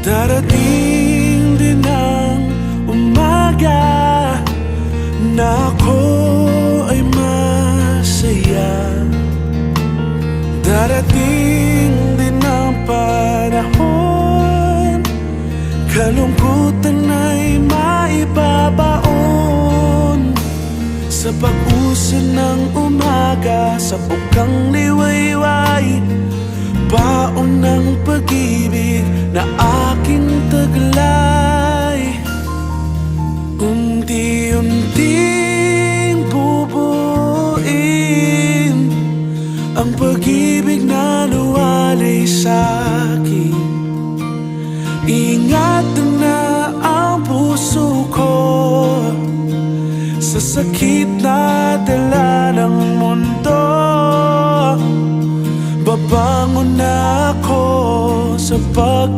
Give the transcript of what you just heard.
Darating din ang umaga na ako ay masaya. Darating din ang panahon, kalungkutan ay maibabaon. Sa pag-usad ng umaga, sa bukang liwayway, baon ng pag-ibig na aking taglay. Unti-unting bubuin ang pag-ibig na luwalay sa'kin. Ingatan na ang puso ko sa sakit na dala ng mundo. Babangon na ako sa pag